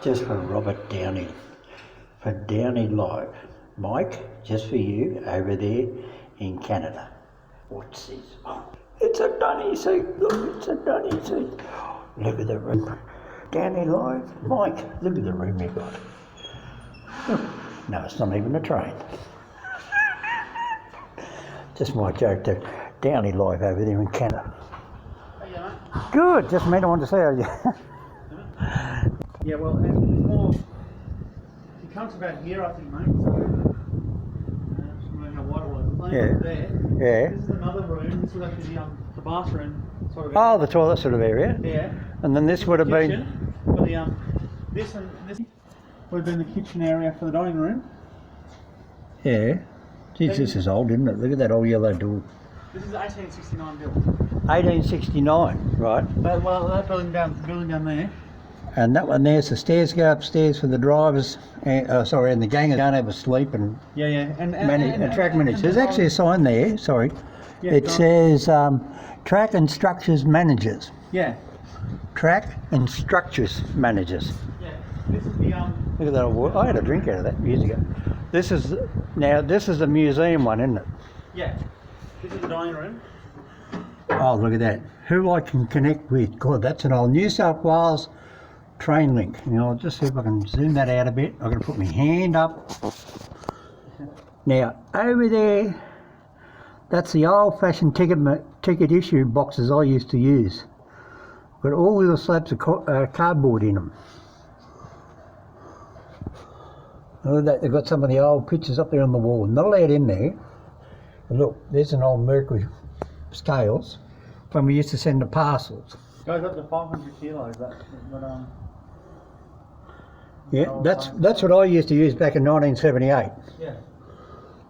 Just for Robert Downey, for Downey Live. Mike, just for you over there in Canada. What's this? Oh, it's a dunny seat. Look, it's a dunny seat. Look at the room. Downey Live. Mike, look at the room you've got. No, it's not even a train. Just my joke to Downey Live over there in Canada. How you going, mate? Good, just made I want to say you. Yeah, well, and more, he comes about here, I think, mate, so, just wondering how wide it was. It's only up there. Yeah. This is another room, this was actually the bathroom sort of Oh, area. the toilet sort of area. Yeah. And then this would have been. Kitchen, for the, this and this would have been the kitchen area for the dining room. Yeah. Geez, this is old, isn't it? Look at that old yellow door. This is 1869 built. 1869, right? That building down there. And that one there's the stairs go upstairs for the drivers, and the gangers don't have a sleep and Yeah. And track managers. There's actually a sign there, sorry. Yeah, it says track and structures managers. Yeah. Track and structures managers. Yeah. This is the Look at that old wall. I had a drink out of that years ago. This is the museum one, isn't it? Yeah. This is the dining room. Oh, look at that. Who I can connect with. God, that's an old New South Wales train link. You know, I'll just see if I can zoom that out a bit. I'm going to put my hand up. Now, over there, that's the old-fashioned ticket issue boxes I used to use. Got all little slabs of cardboard in them. Look at that, they've got some of the old pictures up there on the wall. Not allowed in there. But look, there's an old mercury scales when we used to send the parcels. Goes up to 500 kilos. Yeah, that's what I used to use back in 1978. Yeah.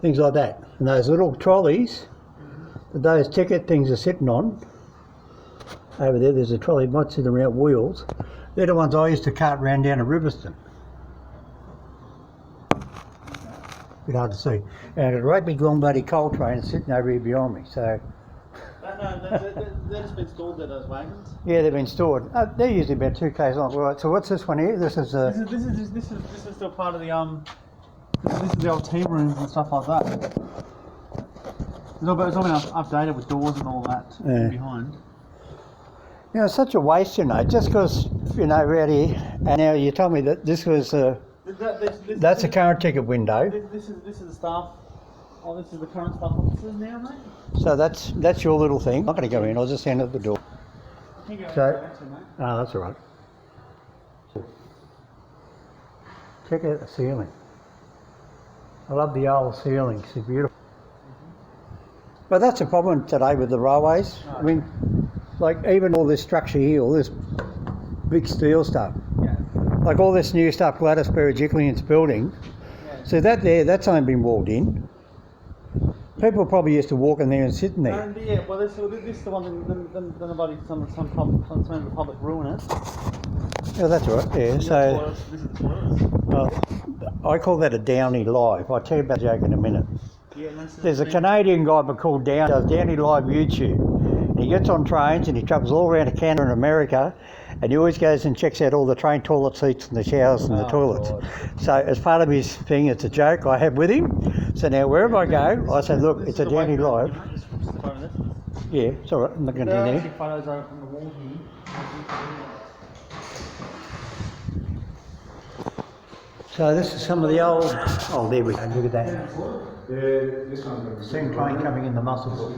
Things like that. And those little trolleys that those ticket things are sitting on. Over there's a trolley, might sit around wheels. They're the ones I used to cart round down to Riverston. Bit hard to see. And a great big long bloody coal train sitting over here behind me. So. They've just been stored there, those wagons. Yeah, they've been stored. They're usually about 2 k's long. Right. So what's this one here? This is This is still part of the This is the old tea rooms and stuff like that. It's all been updated with doors and all that behind. You know, it's such a waste, you know, just because, you know, we're out here, and now you told me that this was that's a current ticket window. This is the staff. Oh, this is the current staff offices now, mate. So that's your little thing. I'm not going to go in. I'll just stand at the door. Oh, that's all right. Check out the ceiling. I love the old ceilings. They're beautiful. But that's the problem today with the railways. I mean, like even all this structure here, all this big steel stuff. Yeah. Like all this new stuff Gladys Berejiklian's building. Yeah. So that's only been walled in. People probably used to walk in there and sit in there. Yeah, well, this is the one that nobody, some public ruin it. Yeah, that's right. Yeah, so This is the toilets. I call that a Downey Live. I'll tell you about the joke in a minute. Yeah, There's a Canadian guy called does Downey Live YouTube. And he gets on trains and he travels all around Canada and America, and he always goes and checks out all the train toilet seats and the showers and the toilets. God. So as part of his thing, it's a joke I have with him. So now wherever I go, I say, look, it's a Downey Live. Yeah, it's all right. I'm not going to do There are anything. actually photos on the wall here. So this is some of the old. Oh, there we go. Look at that. Same train coming in the muscles.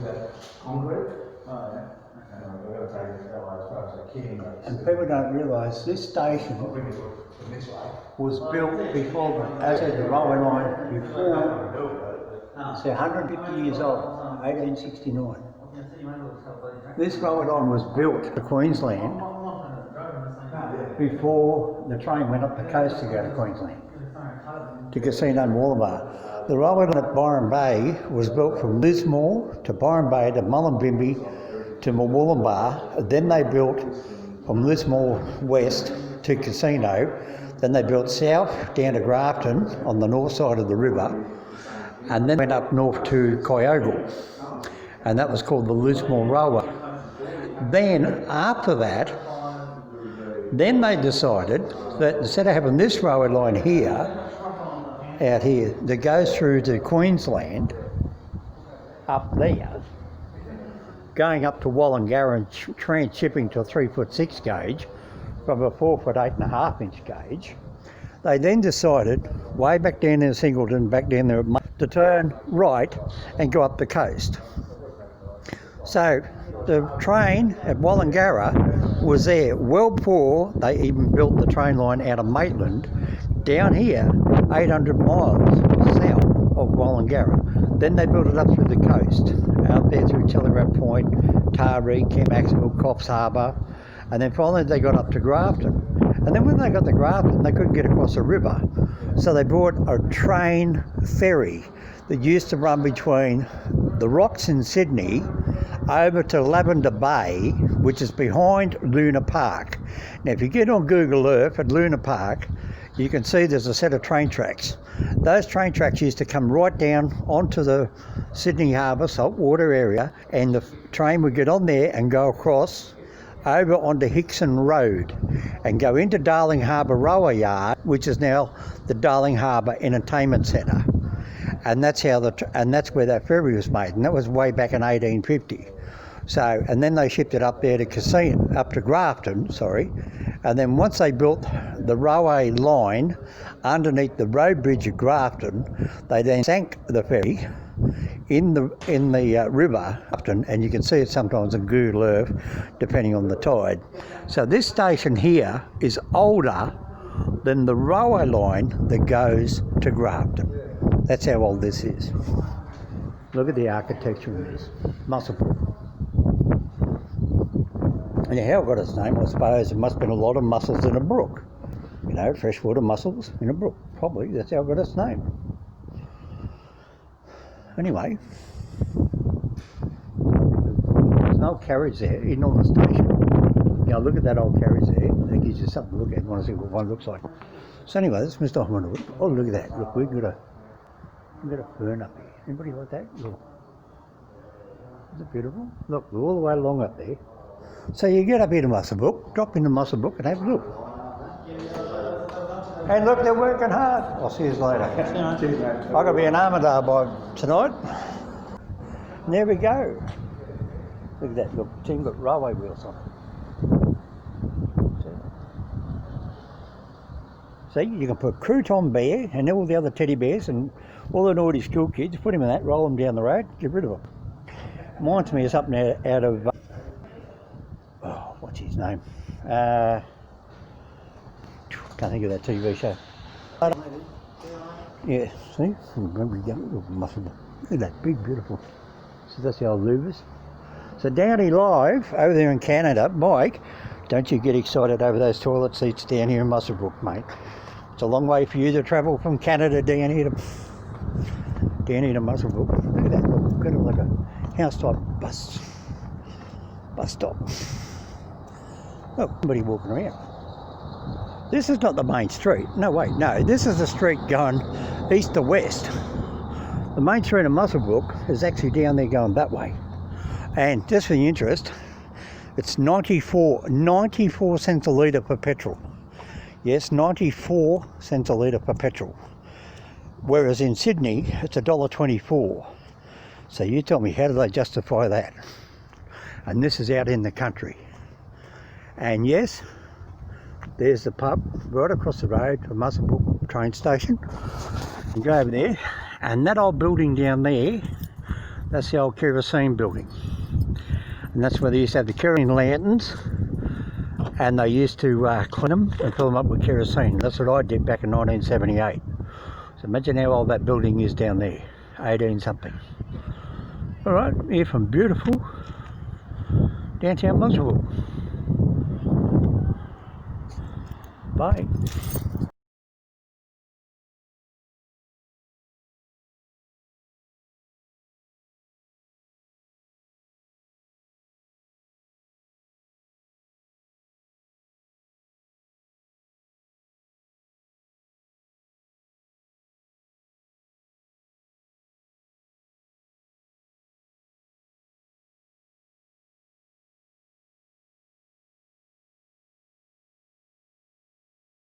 And people don't realise this station was built before the railway line before. It's 150 years old, 1869. This railway line was built to Queensland before the train went up the coast to go to Queensland, to Casino and Wollongbar. The railway line at Byron Bay was built from Lismore to Byron Bay to Mullumbimby to Wollongbar. Then they built from Lismore west to Casino. Then they built south down to Grafton on the north side of the river, and then went up north to Kyogle, and that was called the Lismore Railway. Then after that, Then they decided that instead of having this railway line here, out here, that goes through to Queensland, up there, going up to Wallangarra and transshipping to a 3'6" gauge from a 4'8" 8.5" gauge, they then decided, way back down there in Singleton, back down there, to turn right and go up the coast. So the train at Wallangarra was there well before they even built the train line out of Maitland down here, 800 miles south of Wallangarra. Then they built it up through the coast, out there through Telegraph Point, Taree, Maxwell, Coffs Harbour, and then finally they got up to Grafton. And then when they got to Grafton, they couldn't get across the river, so they bought a train ferry that used to run between the rocks in Sydney over to Lavender Bay, which is behind Luna Park. Now if you get on Google Earth at Luna Park, you can see there's a set of train tracks. Those train tracks used to come right down onto the Sydney Harbour saltwater area, and the train would get on there and go across over onto Hickson Road and go into Darling Harbour Railway Yard, which is now the Darling Harbour Entertainment Centre. And that's how that's where that ferry was made, and that was way back in 1850. So, and then they shipped it up there to up to Grafton, and then once they built the railway line underneath the road bridge at Grafton, they then sank the ferry in the river, and you can see it sometimes on Google Earth, depending on the tide. So this station here is older than the railway line that goes to Grafton. That's how old this is. Look at the architecture in this. muswellBrook. And how it got its name, I suppose, it must have been a lot of mussels in a brook. You know, freshwater mussels in a brook. Probably, that's how it got its name. Anyway, there's an old carriage there, in on the station. Now look at that old carriage there. That gives you something to look at. You want to see what one looks like. So anyway, that's Mr. Homewood. Oh, look at that. Look, we've got a fern up here. Anybody like that? Look. Is it beautiful? Look, we're all the way along up there. So you get up here to muswellBrook, drop into muswellBrook and have a look. And look, they're working hard. I'll see you later. Cheers, mate. I've got to be in Armidale by tonight. And there we go. Look at that. Look, it's even got railway wheels on it. See, you can put Crouton Bear and all the other teddy bears and all the naughty school kids, put them in that, roll them down the road, get rid of them. Reminds me of something out of, what's his name? Can't think of that TV show. Yeah, see? Remember young muscle. Look at that, big, beautiful. So that's the old louvers. So Downy Live, over there in Canada, Mike, don't you get excited over those toilet seats down here in muswellBrook, mate. It's a long way for you to travel from Canada down here to muswellBrook. Look at that, look, kind of like a house-type bus stop. Oh, somebody walking around. This is not the main street. No, wait, no. This is the street going east to west. The main street of muswellBrook is actually down there going that way. And just for the interest, it's 94 cents a litre for petrol. Yes, 94 cents a litre for petrol. Whereas in Sydney, it's $1.24. So you tell me, how do they justify that? And this is out in the country. And yes, there's the pub right across the road from muswellBrook train station. You go over there, and that old building down there, that's the old kerosene building. And that's where they used to have the kerosene lanterns, and they used to clean them and fill them up with kerosene. That's what I did back in 1978. So imagine how old that building is down there, 18 something. Alright, here from beautiful downtown muswellBrook. Bye.